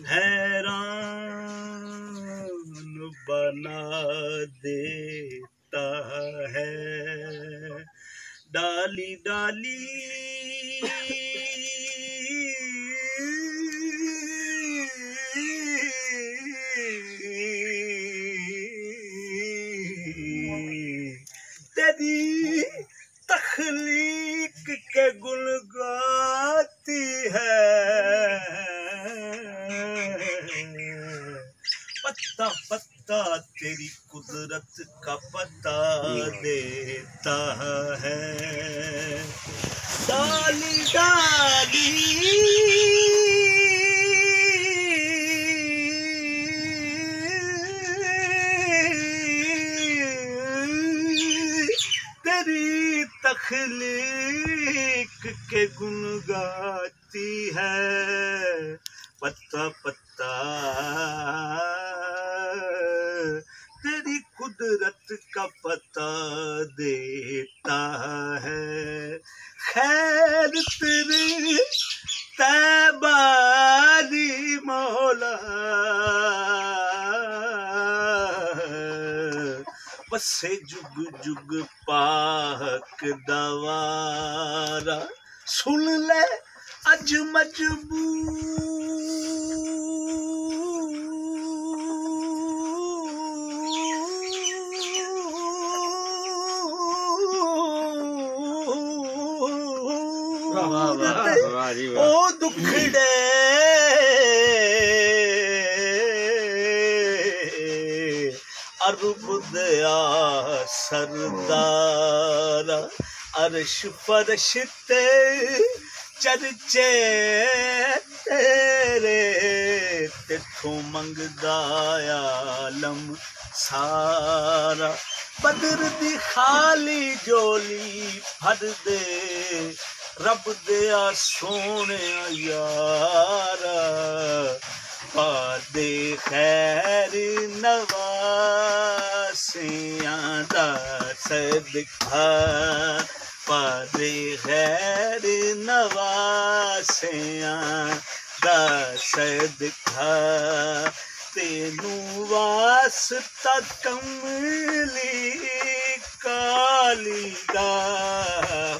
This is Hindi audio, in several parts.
हैरान बना देता है। डाली डाली तेरी तख्लीक के गुण गाती है। पत्ता पत्ता तेरी कुदरत का पता देता है। डाली डाली तेरी तख्लीक के गुण गाती है। पत्ता पत्ता तेरी कुदरत का पता देता है। खैर तेरी तैबारी मौला बसे जुग जुग पाक दवारा। सुन ले अज मजबूर ओ दुखड़े अरब दया सरदारा। अर्श फर्श ते चर्चे तेरे तिथों मंगदा आलम सारा। बदर दी खाली जोली भर दे रब दया सोने यारा। पादे खैर नवासियां दा सदका। पादे खैर नवासियां दा सदका। तेनू वास्ता कमली काली दा।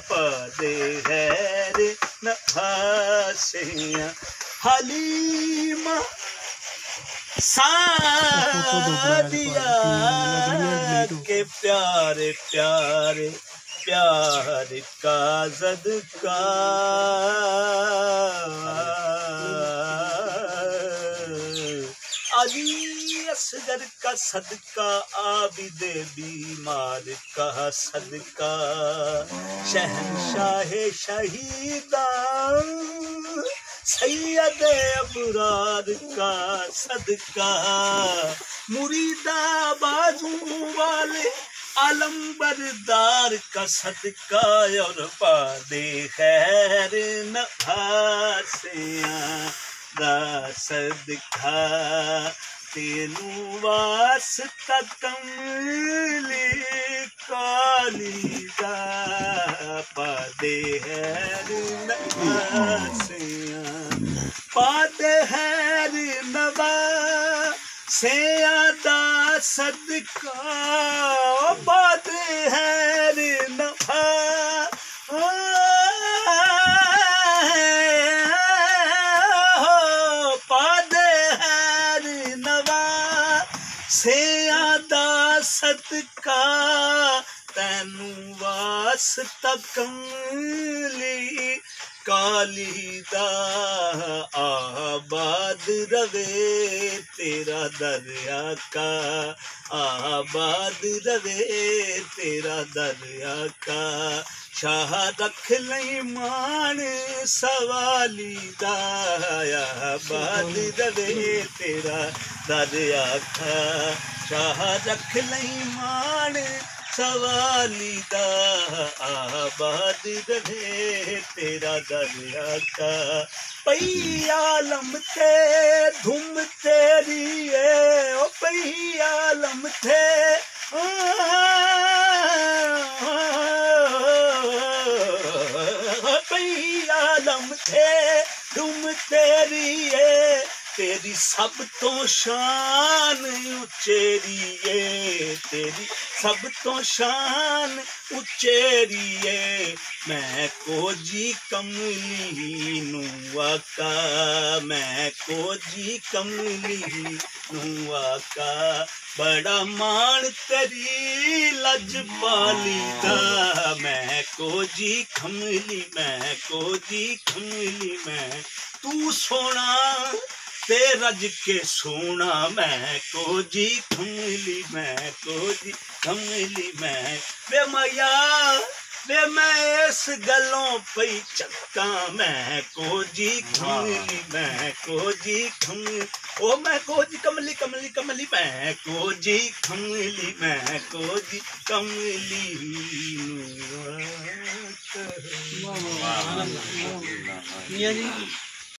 पादे खैर नवासियां हलीमा सादिया के प्यारे प्यारे प्यार का सदका। अली असगर का सदका। आबिदे बीमार का सदका। शहंशाह शहीदा सैयद अबरार का सदका। मुरीदा बाजू वाले आलम बरदार का सदका। और पादे खैर नवासियां दा सदका। तेनू वास्ता कमली काली दा। पादे खैर नवासियां पादे खैर नवासियां दा सदका। पादे खैर पादे खैर नवासियां दा सदका। तैनू वास्ता कमली काली दा। आबाद रवे तेरा दरिया का। आबाद रवे तेरा दरिया का। शाह रख लई मान सवाली दा। आबाद रवे तेरा दरिया का। शाह रख लई मान सवाली दा। आबाद रहे तेरा दरिया का। पई आलम थे धुम तेरी है। ओ पई आलम थे पई आलम थे धुम तेरी है। तेरी सब तो शान उचेरिए, तेरी सब तो शान उचेरिए। मैं कोजी कमली नू आका, मैं कोजी कमली नू आका। बड़ा मान तेरी लजपाली दा, मैं कोजी कमली, मैं कोजी कमली। मैं तू सोना ते रज के सोना, मैं कोजी कमली, मैं कोजी कमली। मैं वे मैया वे मैं इस गलों पई चक्का, मैं कोजी कमली, मैं कोजी कमली। ओ मैं कोजी कमली कमली कमली, मैं कोजी कमली, मैं कोजी कमली। मियां जी